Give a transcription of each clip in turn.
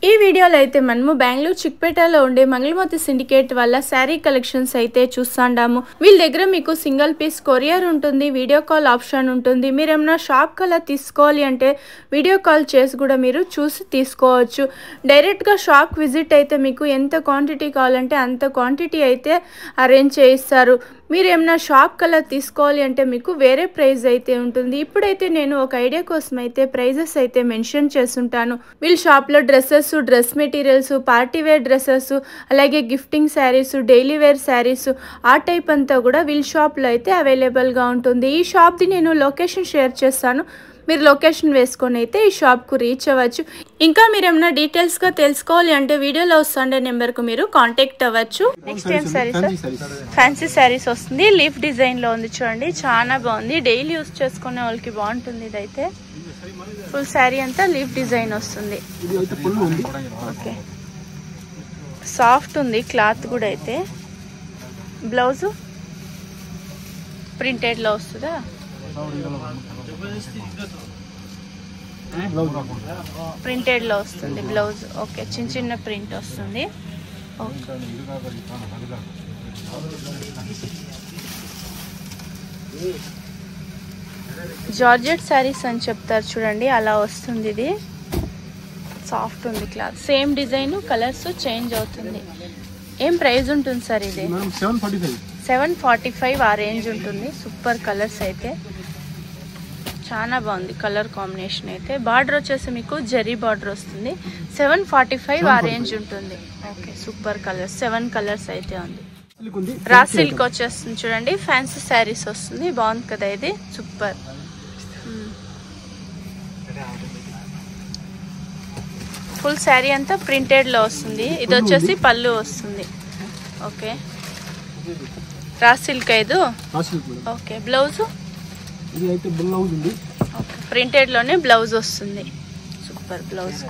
ఈ వీడియోలో అయితే మనము బెంగళూరు చిక్పేటలో ఉండే మంగళమూర్తి సిండికేట్ వల్ల శారీ కలెక్షన్స్ అయితే చూస్తాండాము. వీళ్ళ దగ్గర మీకు సింగిల్ పీస్ కొరియర్ ఉంటుంది, వీడియో కాల్ ఆప్షన్ ఉంటుంది. మీరు ఏమైనా షాప్ కల్లా తీసుకోవాలి అంటే వీడియో కాల్ చేసి కూడా మీరు చూసి తీసుకోవచ్చు. డైరెక్ట్గా షాప్ విజిట్ అయితే మీకు ఎంత క్వాంటిటీ కావాలంటే అంత క్వాంటిటీ అయితే అరేంజ్ చేయిస్తారు. మీరు ఏమైనా షాప్ కల్లా తీసుకోవాలి అంటే మీకు వేరే ప్రైస్ అయితే ఉంటుంది. ఇప్పుడైతే నేను ఒక ఐడియా కోసం అయితే ప్రైజెస్ అయితే మెన్షన్ చేస్తుంటాను. వీళ్ళ షాప్లో dresses, dress materials, party wear dresses, అలాగే gifting sarees, daily wear sarees, ఆ టైప్ అంతా కూడా వీళ్ళ షాప్లో అయితే అవైలబుల్గా ఉంటుంది. ఈ షాప్ది నేను లొకేషన్ షేర్ చేస్తాను, మీరు లొకేషన్ వేసుకొని అయితే ఈ షాప్కు రీచ్ అవ్వచ్చు. ఇంకా మీరు ఏమైనా డీటెయిల్స్గా తెలుసుకోవాలి అంటే వీడియోలో వస్తుండే నెంబర్కు మీరు కాంటాక్ట్ అవ్వచ్చు. నెక్స్ట్ ఏం శారీస్? ఫ్యాన్సీ శారీస్ వస్తుంది, లీఫ్ డిజైన్లో ఉంది చూడండి, చాలా బాగుంది. డైలీ యూస్ చేసుకునే వాళ్ళకి బాగుంటుంది. ఇదైతే ఫుల్ శారీ అంతా లీఫ్ డిజైన్ వస్తుంది. ఓకే, సాఫ్ట్ ఉంది క్లాత్ కూడా. అయితే బ్లౌజ్ ప్రింటెడ్లో వస్తుందా? ప్రింటెడ్ లో వస్తుంది బ్లౌజ్. ఓకే, చిన్న చిన్న ప్రింట్ వస్తుంది. జార్జెట్ శారీస్ అని చెప్తారు చూడండి, అలా వస్తుంది. ఇది సాఫ్ట్ ఉంది cloth, same design, colours change అవుతుంది. ఏం ప్రైస్ ఉంటుంది సార్ ఇది? 745 ఆ రేంజ్ ఉంటుంది. సూపర్ కలర్స్ అయితే చాలా బాగుంది. కలర్ కాంబినేషన్ అయితే బార్డర్ వచ్చేసి మీకు జరీ బార్డర్ వస్తుంది. 745 ఆ రేంజ్ ఉంటుంది. ఓకే, సూపర్ కలర్స్, 7 కలర్స్ అయితే ఉంది. రా సిల్క్ వచ్చేస్తుంది చూడండి, ఫ్యాన్సీ శారీస్ వస్తుంది. బాగుంది కదా ఇది, సూపర్. ఫుల్ శారీ అంతా ప్రింటెడ్ లో వస్తుంది. ఇది వచ్చేసి పళ్ళు వస్తుంది. ఓకే, రా సిల్క్ ఐదు. ఓకే, బ్లౌజ్ ప్రింటెడ్ లోనే బ్లౌజ్ వస్తుంది. Super blouse.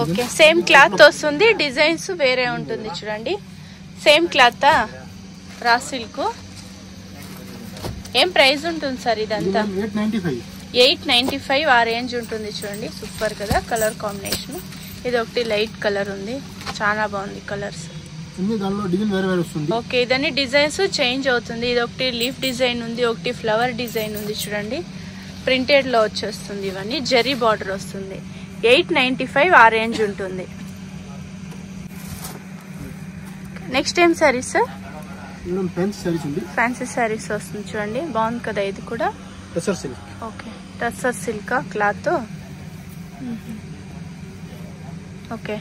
Okay, same cloth వస్తుంది, డిజైన్స్ వేరే ఉంటుంది చూడండి. Same cloth raw silk. ఏం ప్రైస్ ఉంటుంది సార్ ఇదంతా? 895 ఆ రేంజ్ ఉంటుంది చూడండి. సూపర్ కదా కలర్ కాంబినేషన్. ఇది ఒకటి లైట్ కలర్ ఉంది, చాలా బాగుంది కలర్స్. ఓకే, ఇదన్నీ డిజైన్స్ చేంజ్ అవుతుంది. ఇది ఒకటి లీఫ్ డిజైన్ ఉంది, ఒకటి ఫ్లవర్ డిజైన్ ఉంది చూడండి. ప్రింటెడ్ లో వచ్చేస్తుంది. ఇవన్నీ జరీ బార్డర్ వస్తుంది. 895 ఆ రేంజ్ ఉంటుంది. నెక్స్ట్ ఏం శారీస్ సార్? ఫ్యాన్సీ శారీస్ వస్తుంది చూడండి, బాగుంది కదా ఇది కూడా. Okay, tussar silk cloth. Okay,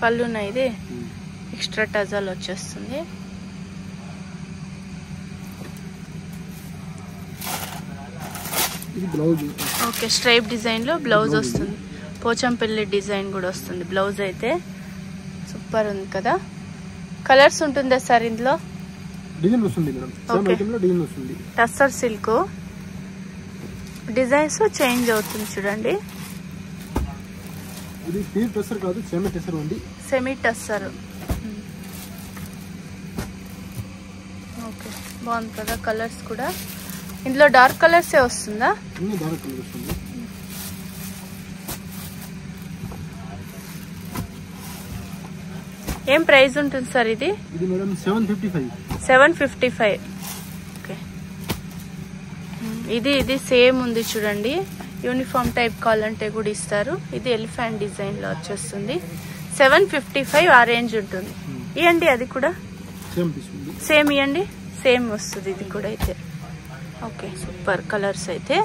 పళ్ళునా ఇది ఎక్స్ట్రా టజల్ వచ్చేస్తుంది. ఓకే, స్ట్రైప్ డిజైన్ లో బ్లౌజ్ వస్తుంది. పోచంపల్లి డిజైన్ కూడా వస్తుంది బ్లౌజ్ అయితే. సూపర్ ఉంది కదా. కలర్స్ ఉంటుందా సార్ ఇందులో? టస్సర్ సిల్క్ డిజైన్స్ చేంజ్ అవుతుంది చూడండి. సెమీ టస్సర్. ఓకే, బాగుంది కదా కలర్స్ కూడా. ఇందులో డార్క్ కలర్స్ వస్తుందా? ఏం ప్రైస్ ఉంటుంది సార్ ఇది? 755. ఓకే, ఇది సేమ్ ఉంది చూడండి. యూనిఫామ్ టైప్ కావాలంటే కూడా ఇస్తారు. ఇది ఎలిఫెంట్ డిజైన్ లో వచ్చేస్తుంది. 755 ఆ రేంజ్ ఉంటుంది. ఇవ్వండి, అది కూడా సేమ్ ఇవ్వండి, సేమ్ వస్తుంది ఇది కూడా అయితే. ఓకే, సూపర్ కలర్స్ అయితే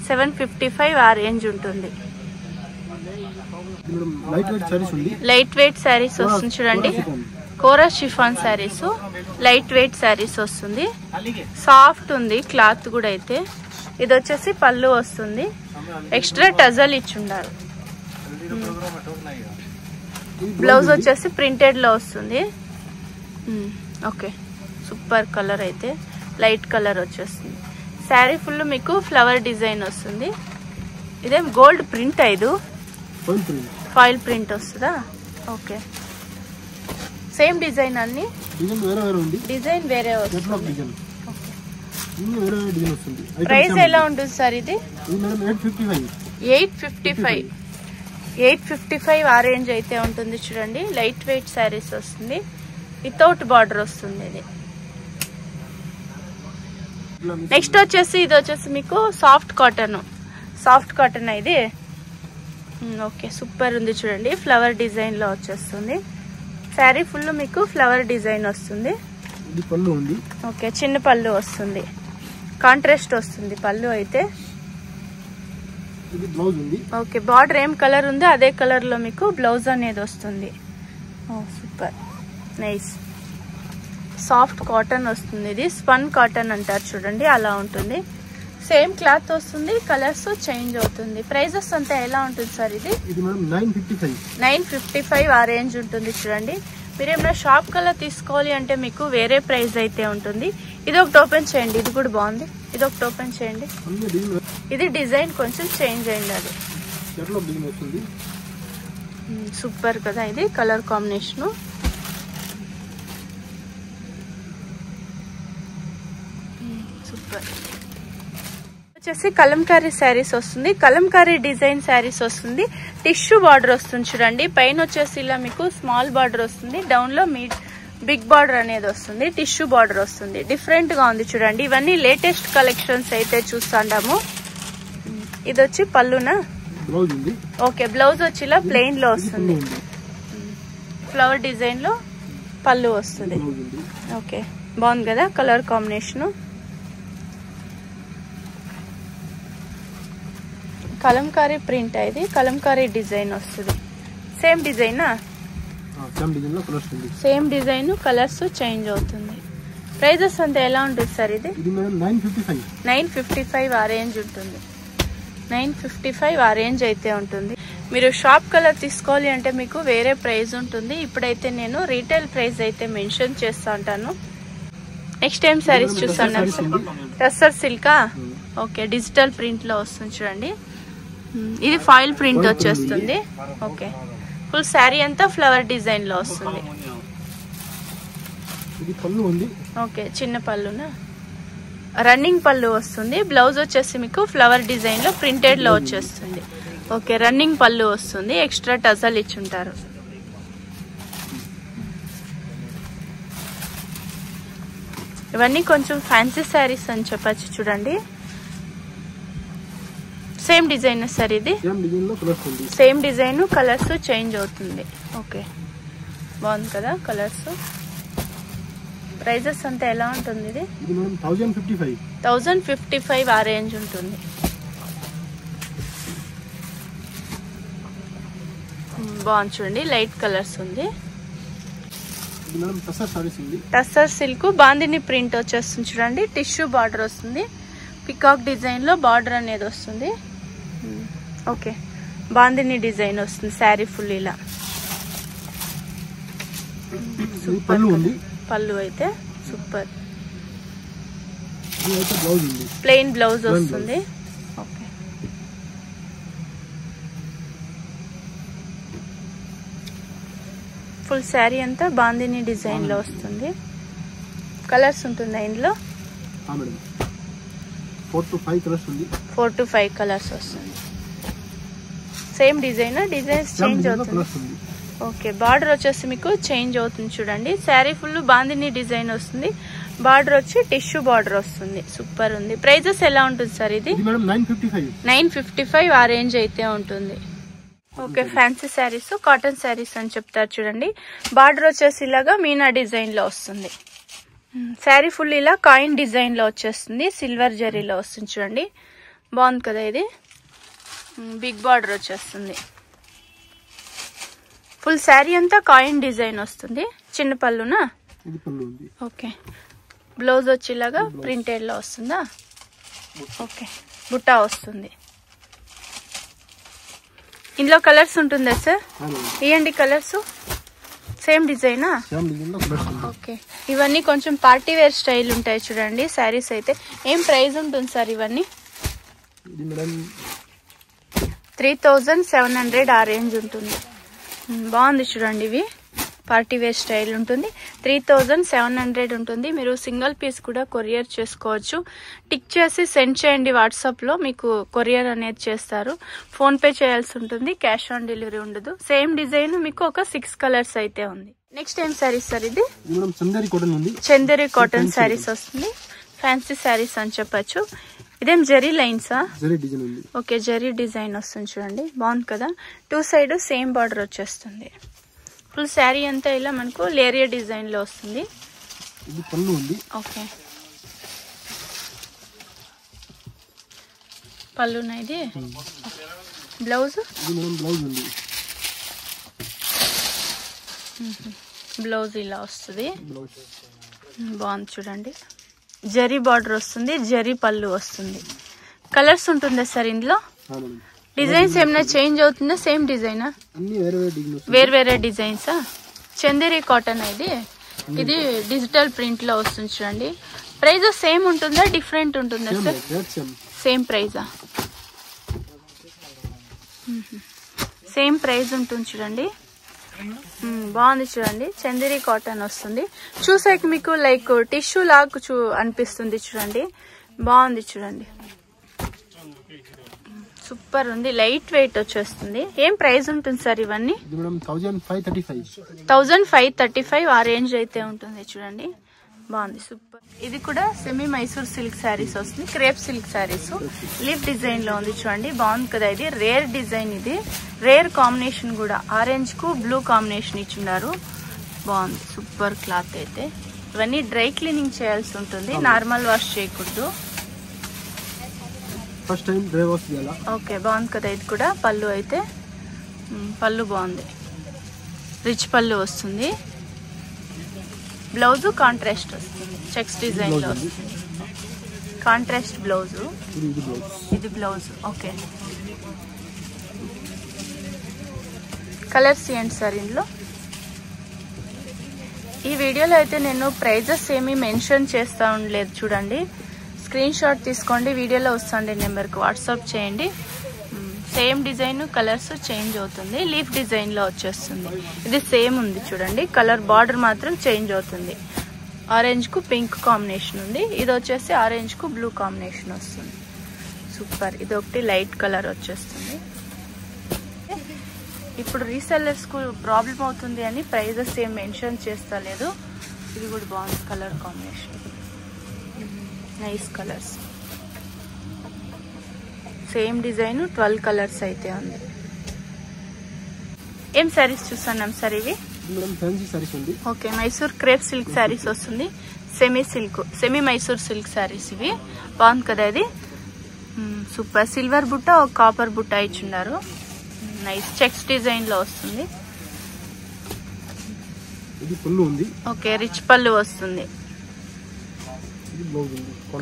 755 ఆ రేంజ్ ఉంటుంది. లైట్ వెయిట్ శారీస్ వస్తుంది చూడండి. కోరా chiffon sarees, light weight sarees వస్తుంది. సాఫ్ట్ ఉంది క్లాత్ కూడా అయితే. ఇది వచ్చేసి పళ్ళు వస్తుంది, ఎక్స్ట్రా టజల్ ఇచ్చి ఉండాలి. బ్లౌజ్ వచ్చేసి ప్రింటెడ్ లో వస్తుంది. ఓకే, సూపర్ కలర్ అయితే, లైట్ కలర్ వచ్చేస్తుంది. శారీ ఫుల్ మీకు ఫ్లవర్ డిజైన్ వస్తుంది. ఇదేం గోల్డ్ ప్రింట్, ఐదు ఫాయిల్ ప్రింట్ వస్తుందా? ఓకే, సేమ్ డిజైన్ అన్ని, డిజైన్ వేరే వస్తుంది. ప్రైస్ ఎలా ఉంటుంది సార్ ఇది? 855 ఆ రేంజ్ అయితే ఉంటుంది చూడండి. లైట్ వెయిట్ శారీస్ వస్తుంది, వితౌట్ బార్డర్ వస్తుంది ఇది. నెక్స్ట్ వచ్చేసి ఇది వచ్చేసి మీకు సాఫ్ట్ కాటన్ ఇది. ఓకే, సూపర్ ఉంది చూడండి. ఫ్లవర్ డిజైన్ లో వచ్చేస్తుంది శారీ. ఫుల్ మీకు ఫ్లవర్ డిజైన్ వస్తుంది. ఓకే, చిన్న పళ్ళు వస్తుంది, కాంట్రాస్ట్ వస్తుంది పళ్ళు అయితే. ఓకే, బార్డర్ ఏం కలర్ ఉందో అదే కలర్ లో మీకు బ్లౌజ్ అనేది వస్తుంది. Super nice. సాఫ్ట్ కాటన్ వస్తుంది, ఇది స్పన్ కాటన్ అంటారు చూడండి, అలా ఉంటుంది. సేమ్ క్లాత్ వస్తుంది, కలర్స్ చేంజ్ అవుతుంది. ప్రైజెస్ అంతా ఎలా ఉంటుంది సార్ ఇది? 955 ఆ రేంజ్ ఉంటుంది చూడండి. మీరు ఏమైనా షాప్ కల్లా తీసుకోవాలి అంటే మీకు వేరే ప్రైస్ అయితే ఉంటుంది. ఇది ఒకటి ఓపెన్ చేయండి, ఇది కూడా బాగుంది. ఇది ఒకటి ఓపెన్ చేయండి. ఇది డిజైన్ కొంచెం చేంజ్ అయింది, అది సూపర్ కదా. ఇది కలర్ కాంబినేషన్ సూపర్. వచ్చేసి కలంకారీ శారీస్ వస్తుంది, కలంకారీ డిజైన్ శారీస్ వస్తుంది. టిష్యూ బార్డర్ వస్తుంది చూడండి. పైన వచ్చేసి ఇలా మీకు స్మాల్ బార్డర్ వస్తుంది, డౌన్ లో బిగ్ బార్డర్ అనేది వస్తుంది, టిష్యూ బార్డర్ వస్తుంది. డిఫరెంట్ గా ఉంది చూడండి. ఇవన్నీ లేటెస్ట్ కలెక్షన్స్ అయితే చూస్తాము. ఇది వచ్చి పళ్ళునా? ఓకే, బ్లౌజ్ వచ్చి ఇలా ప్లెయిన్ లో వస్తుంది, ఫ్లవర్ డిజైన్ లో పళ్ళు వస్తుంది. ఓకే, బాగుంది కదా కలర్ కాంబినేషన్. కలంకారీ ప్రింట్, ఇది కలంకారీ డిజైన్ వస్తుంది. సేమ్ డిజైనా? సేమ్ డిజైన్, కలర్స్ చేంజ్ అవుతుంది. ప్రైజెస్ అంతా ఎలా ఉంటుంది సార్ ఇది? 955 ఆ రేంజ్ ఉంటుంది. 955 ఆ రేంజ్ అయితే ఉంటుంది. మీరు షాప్ కలర్ తీసుకోవాలి అంటే మీకు వేరే ప్రైస్ ఉంటుంది. ఇప్పుడైతే నేను రీటైల్ ప్రైస్ అయితే మెన్షన్ చేస్తా ఉంటాను. నెక్స్ట్ టైం సారీస్ చూస్తాను. టస్సర్ సిల్కా? ఓకే, డిజిటల్ ప్రింట్ లో వస్తుంది చూడండి. ఇది ఫాయిల్ ప్రింట్ వచ్చేస్తుంది. ఓకే, ఫుల్ శారీ అంతా ఫ్లవర్ డిజైన్ లో వస్తుంది. ఓకే, చిన్న పళ్ళునా? రన్నింగ్ పళ్ళు వస్తుంది. బ్లౌజ్ వచ్చేసి మీకు ఫ్లవర్ డిజైన్ లో ప్రింటెడ్ లో వచ్చేస్తుంది. ఓకే, రన్నింగ్ పళ్ళు వస్తుంది, ఎక్స్ట్రా టజల్ ఇచ్చుంటారు. ఇవన్నీ కొంచెం ఫ్యాన్సీ శారీస్ అని చెప్పచ్చు చూడండి. సేమ్ డిజైన్ సార్ ఇది? సేమ్ డిజైన్, కలర్స్ చేంజ్ అవుతుంది. ఓకే, బాగుంది కదా కలర్స్. ప్రైజెస్ అంతా ఎలా ఉంటుంది ఇది? 1055 ఆ రేంజ్ ఉంటుంది. బాగుంది చూడండి, లైట్ కలర్స్ ఉంది. టస్సర్ సిల్క్ బాందిని ప్రింట్ వచ్చేస్తుంది చూడండి. టిష్యూ బార్డర్ వస్తుంది, పికాక్ డిజైన్ లో బార్డర్ అనేది వస్తుంది. ఓకే, బాందిని డిజైన్ వస్తుంది శారీ ఫుల్ ఇలా. పళ్ళు అయితే సూపర్. ప్లెయిన్ బ్లౌజ్ వస్తుంది. ఓకే, ఫుల్ శారీ అంతా బాందిని డిజైన్ లో వస్తుంది. కలర్స్ ఉంటుందా ఇందులో? 4 to 5 కలర్స్ వస్తుంది. సేమ్ డిజైన్, డిజైన్స్ చేంజ్ అవుతుంది. ఓకే, బార్డర్ వచ్చేసి మీకు చేంజ్ అవుతుంది చూడండి. శారీ ఫుల్ బాందిని డిజైన్ వస్తుంది, బార్డర్ వచ్చి టిష్యూ బార్డర్ వస్తుంది. సూపర్ ఉంది. ప్రైజెస్ ఎలా ఉంటుంది సార్ ఇది? 955 ఆ రేంజ్ అయితే ఉంటుంది. Okay, fancy saris, cotton saris అని చెప్తారు చూడండి. బార్డర్ వచ్చేసి ఇలాగా మీనా డిజైన్ లో వస్తుంది. శారీ ఫుల్ ఇలా కాయిన్ డిజైన్ లో వచ్చేస్తుంది, సిల్వర్ జరీలో వస్తుంది చూడండి. బాగుంది కదా ఇది. బిగ్ బార్డర్ వచ్చేస్తుంది. ఫుల్ శారీ అంతా కాయిన్ డిజైన్ వస్తుంది. చిన్న పళ్ళునా? ఓకే, బ్లౌజ్ వచ్చి ఇలాగా ప్రింటెడ్ లో వస్తుందా? ఓకే, బుట్టా వస్తుంది. ఇందులో కలర్స్ ఉంటుందా సార్? ఇవ్వండి కలర్స్. సేమ్ డిజైనా? ఓకే, ఇవన్నీ కొంచెం పార్టీ వేర్ స్టైల్ ఉంటాయి చూడండి శారీస్ అయితే. ఏం ప్రైస్ ఉంటుంది సార్ ఇవన్నీ? 3700 ఆ రేంజ్ ఉంటుంది. బాగుంది చూడండి. ఇవి పార్టీ వేర్ స్టైల్ ఉంటుంది. 3700 ఉంటుంది. మీరు సింగిల్ పీస్ కూడా కొరియర్ చేసుకోవచ్చు. టిక్ చేసి సెండ్ చేయండి వాట్సాప్లో, మీకు కొరియర్ అనేది చేస్తారు. ఫోన్పే చేయాల్సి ఉంటుంది, క్యాష్ ఆన్ డెలివరీ ఉండదు. సేమ్ డిజైన్ మీకు ఒక 6 కలర్స్ అయితే ఉంది. నెక్స్ట్ ఏం శారీస్ సార్? ఇది చందేరి కాటన్ శారీస్ వస్తుంది. ఫ్యాన్సీ శారీస్ అని చెప్పచ్చు. ఇదేం జరీ లైన్సా? ఓకే, జరీ డిజైన్ వస్తుంది చూడండి, బాగుంది కదా. 2 సైడ్ సేమ్ బార్డర్ వచ్చేస్తుంది. ఫుల్ శారీ అంతా ఇలా మనకు లేరియా డిజైన్ లో వస్తుంది. ఓకే, పళ్ళునా ఇది. బ్లౌజ్ బ్లౌజ్ ఇలా వస్తుంది, బాగుంది చూడండి. జరీ బార్డర్ వస్తుంది, జరీ పళ్ళు వస్తుంది. కలర్స్ ఉంటుందా సార్ ఇందులో? డిజైన్స్ ఏమైనా చేంజ్ అవుతుందా? సేమ్ డిజైనా? వేరే డిజైన్సా? చందేరి కాటన్ ఇది డిజిటల్ ప్రింట్ లో వస్తుంది చూడండి. ప్రైస్ సేమ్ ఉంటుందా, డిఫరెంట్ ఉంటుందా సార్? సేమ్ ప్రైజా? సేమ్ ప్రైస్ ఉంటుంది చూడండి, బాగుంది చూడండి. చందేరి కాటన్ వస్తుంది. చూసాక మీకు లైక్ టిష్యూ లాగా అనిపిస్తుంది చూడండి, బాగుంది చూడండి, సూపర్ ఉంది. లైట్ వెయిట్ వచ్చేస్తుంది. ఏం ప్రైస్ ఉంటుంది సార్ ఇవన్నీ? 1535 ఆ రేంజ్ అయితే ఉంటుంది చూడండి, బాగుంది సూపర్. ఇది కూడా సెమీ మైసూర్ సిల్క్ శారీస్ వస్తుంది. Crepe silk saris leaf design లో ఉంది చూడండి, బాగుంది కదా. ఇది రేర్ డిజైన్, ఇది రేర్ కాంబినేషన్ కూడా. ఆరెంజ్ కు బ్లూ కాంబినేషన్ ఇచ్చున్నారు, బాగుంది సూపర్ క్లాత్ అయితే. ఇవన్నీ డ్రై క్లీనింగ్ చేయాల్సి ఉంటుంది, నార్మల్ వాష్ చేయకూడదు. ఓకే, బాగుంది కదా. ఇది కూడా పళ్ళు అయితే, పళ్ళు బాగుంది, రిచ్ పళ్ళు వస్తుంది. బ్లౌజ్ కాంట్రాస్ట్ వస్తుంది, చెక్స్ డిజైన్ లో వస్తుంది. కాంట్రాస్ట్ బ్లౌజ్, ఇది బ్లౌజ్. ఓకే, కలర్స్ ఏంటి సార్ ఇందులో? ఈ వీడియోలో అయితే నేను ప్రైజెస్ ఏమీ మెన్షన్ చేస్తా ఉండలేదు చూడండి. స్క్రీన్ షాట్ తీసుకోండి, వీడియోలో వస్తుంది నెంబర్కి వాట్సాప్ చేయండి. సేమ్ డిజైన్, కలర్స్ చేంజ్ అవుతుంది. లీఫ్ డిజైన్ లో వచ్చేస్తుంది. ఇది సేమ్ ఉంది చూడండి, కలర్ బార్డర్ మాత్రం చేంజ్ అవుతుంది. ఆరెంజ్ కు పింక్ కాంబినేషన్ ఉంది, ఇది వచ్చేసి ఆరెంజ్ కు బ్లూ కాంబినేషన్ వస్తుంది. సూపర్. ఇది ఒకటి లైట్ కలర్ వచ్చేస్తుంది. ఇప్పుడు రీసెల్లర్స్ కు ప్రాబ్లం అవుతుంది అని ప్రైజెస్ ఏం మెన్షన్ చేస్తా లేదు. ఇది కూడా బాగుంది colour combination, nice colours. Same design 12 colours అయితే ఉంది. ఏం శారీస్ చూస్తున్నాం సార్ ఇవి? Okay, Mysore crepe silk saris వస్తుంది. సెమీ మైసూర్ సిల్క్ శారీస్ ఇవి, బాగుంది కదా. ఇది సూపర్. సిల్వర్ బుట్ట, ఒక కాపర్ బుట్ట ఇచ్చున్నారు, నైస్. చెక్స్ డిజైన్ లో వస్తుంది. ఓకే, రిచ్ పళ్ళు వస్తుంది.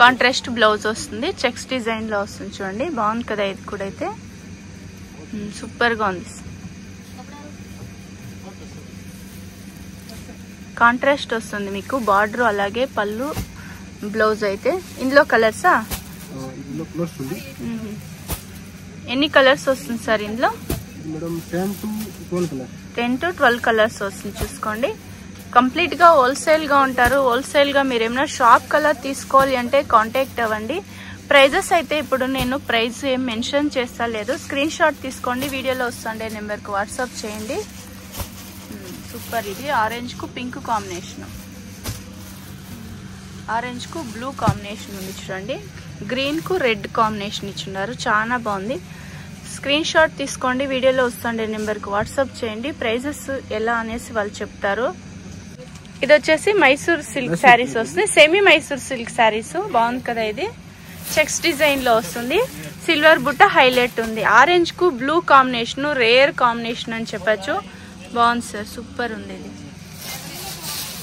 కాంట్రాస్ట్ బ్లౌజ్ వస్తుంది, చెక్స్ డిజైన్ లో వస్తుంది చూడండి, బాగుంది కదా. ఇది కూడా అయితే సూపర్ గా ఉంది. కాంట్రాస్ట్ వస్తుంది మీకు బార్డర్, అలాగే పళ్ళు, బ్లౌజ్ అయితే. ఇందులో కలర్సా? ఎన్ని కలర్స్ వస్తుంది సార్ ఇందులో? 10 to 12 కలర్స్ వస్తుంది చూసుకోండి. కంప్లీట్ గా హోల్సేల్ గా ఉంటారు. హోల్సేల్ గా మీరు ఏమైనా షాప్ కలర్ తీసుకోవాలి అంటే కాంటాక్ట్ అవ్వండి. ప్రైజెస్ అయితే ఇప్పుడు నేను ప్రైస్ ఏం మెన్షన్ చేస్తా లేదు, స్క్రీన్ షాట్ తీసుకోండి, వీడియోలో వస్తుండే నెంబర్ కు వాట్సాప్ చేయండి. సూపర్. ఇది ఆరెంజ్ కు పింక్ కాంబినేషన్, ఆరెంజ్ కు బ్లూ కాంబినేషన్ ఉంది చూడండి. గ్రీన్ కు రెడ్ కాంబినేషన్ ఇచ్చున్నారు, చాలా బాగుంది. స్క్రీన్ షాట్ తీసుకోండి, వీడియోలో వస్తుండే నెంబర్ కు వాట్సాప్ చేయండి. ప్రైజెస్ ఎలా అనేసి వాళ్ళు చెప్తారు. ఇది వచ్చేసి మైసూర్ సిల్క్ శారీస్ వస్తుంది, సెమీ మైసూర్ సిల్క్ శారీస్, బాగుంది కదా. ఇది చెక్స్ డిజైన్ లో వస్తుంది, సిల్వర్ బుట్ట హైలైట్ ఉంది. ఆరెంజ్ కు బ్లూ కాంబినేషన్, రేర్ కాంబినేషన్ అని చెప్పచ్చు, బాగుంది సార్, సూపర్ ఉంది. ఇది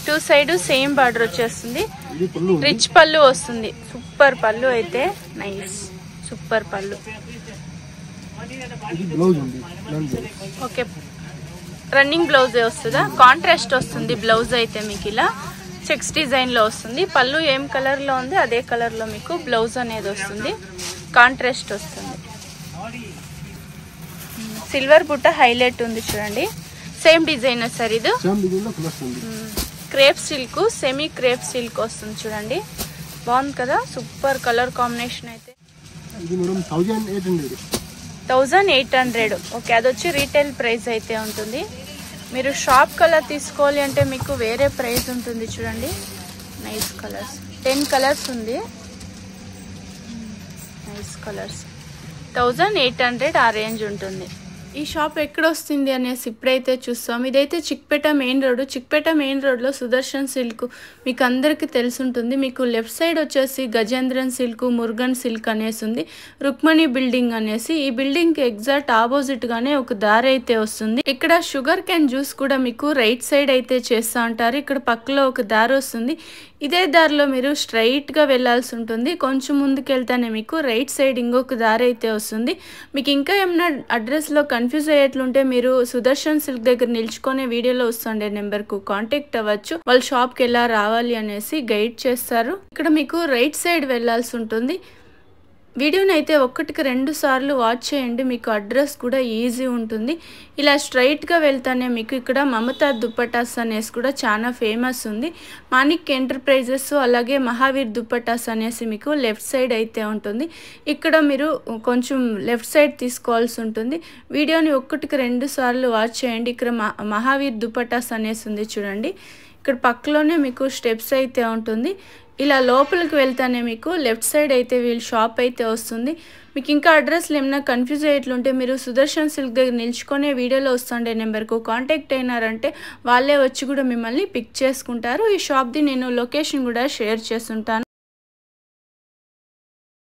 2 సైడ్ సేమ్ బార్డర్ వచ్చేస్తుంది, రిచ్ పళ్ళు వస్తుంది, సూపర్ పళ్ళు అయితే, నైస్ సూపర్ పళ్ళు. ఓకే, రన్నింగ్ బ్లౌజ్ వస్తుందా? కాంట్రాస్ట్ వస్తుంది బ్లౌజ్ అయితే మీకు ఇలా చెక్స్ డిజైన్ లో వస్తుంది. పళ్ళు ఏం కలర్ లో ఉంది అదే కలర్ లో మీకు బ్లౌజ్ అనేది వస్తుంది, కాంట్రాస్ట్ వస్తుంది. సిల్వర్ బుట్ట హైలైట్ ఉంది చూడండి. సేమ్ డిజైన్ సార్ ఇది సేమ్ డిజైన్ లో కలర్స్ ఉంది. Crepe silk, semi crepe silk వస్తుంది చూడండి, బాగుంది కదా, సూపర్ కలర్ కాంబినేషన్. అయితే ఇది మేడం 1800. 1800. ఓకే, అది వచ్చి రీటైల్ ప్రైస్ అయితే ఉంటుంది. మీరు షాప్ కలర్ తీసుకోవాలి అంటే మీకు వేరే ప్రైస్ ఉంటుంది. చూడండి నైస్ కలర్స్, 10 కలర్స్ ఉంది, నైస్ కలర్స్. 1800 ఆ రేంజ్ ఉంటుంది. ఈ షాప్ ఎక్కడ వస్తుంది అనేసి ఇప్పుడైతే చూస్తాం. ఇదైతే Chickpet main road. Chickpet main రోడ్లో సుదర్శన్ సిల్క్ మీకు అందరికీ తెలుసుంటుంది. మీకు లెఫ్ట్ సైడ్ వచ్చేసి గజేంద్రన్ సిల్క్, మురుగన్ సిల్క్ అనేసి ఉంది, రుక్మణి బిల్డింగ్ అనేసి. ఈ బిల్డింగ్కి ఎగ్జాక్ట్ ఆపోజిట్గానే ఒక దారి అయితే వస్తుంది. ఇక్కడ షుగర్ క్యాన్ జ్యూస్ కూడా మీకు రైట్ సైడ్ అయితే చేస్తూ ఉంటారు. ఇక్కడ పక్కలో ఒక దారి వస్తుంది. ఇదే దారిలో మీరు స్ట్రైట్గా వెళ్ళాల్సి ఉంటుంది. కొంచెం ముందుకు వెళ్తేనే మీకు రైట్ సైడ్ ఇంకొక దారి అయితే వస్తుంది. మీకు ఇంకా ఏమైనా అడ్రస్లో కన్ఫ్యూజ్ అయ్యేట్లుంటే మీరు సుదర్శన్ సిల్క్ దగ్గర నిల్చుకునే వీడియోలో వస్తుండే నెంబర్కు కాంటాక్ట్ అవ్వచ్చు. వాళ్ళ షాప్కి ఎలా రావాలి అనేసి గైడ్ చేస్తారు. ఇక్కడ మీకు రైట్ సైడ్ వెళ్ళాల్సి ఉంటుంది. వీడియోని అయితే 1కి 2 సార్లు వాచ్ చేయండి, మీకు అడ్రస్ కూడా ఈజీ ఉంటుంది. ఇలా స్ట్రైట్గా వెళ్తానే మీకు ఇక్కడ మమతా దుప్పటాస్ అనేసి కూడా చాలా ఫేమస్ ఉంది. మాణిక్ ఎంటర్ప్రైజెస్ అలాగే మహావీర్ దుప్పటాస్ అనేసి మీకు లెఫ్ట్ సైడ్ అయితే ఉంటుంది. ఇక్కడ మీరు కొంచెం లెఫ్ట్ సైడ్ తీసుకోవాల్సి ఉంటుంది. వీడియోని 1కి 2 సార్లు వాచ్ చేయండి. ఇక్కడ మహావీర్ దుప్పటాస్ అనేసి ఉంది చూడండి. ఇక్కడ పక్కలోనే మీకు స్టెప్స్ అయితే ఉంటుంది. ఇలా లోపలికి వెళ్తానే మీకు లెఫ్ట్ సైడ్ అయితే వీళ్ళ షాప్ అయితే వస్తుంది. మీకు ఇంకా అడ్రస్లు ఏమైనా కన్ఫ్యూజ్ అయ్యేట్లుంటే మీరు సుదర్శన్ సిల్క్ దగ్గర నిల్చుకునే వీడియోలో వస్తుండే నెంబర్కు కాంటాక్ట్ అయినారంటే వాళ్ళే వచ్చి కూడా మిమ్మల్ని పిక్ చేసుకుంటారు. ఈ షాప్ది నేను లొకేషన్ కూడా షేర్ చేస్తుంటాను.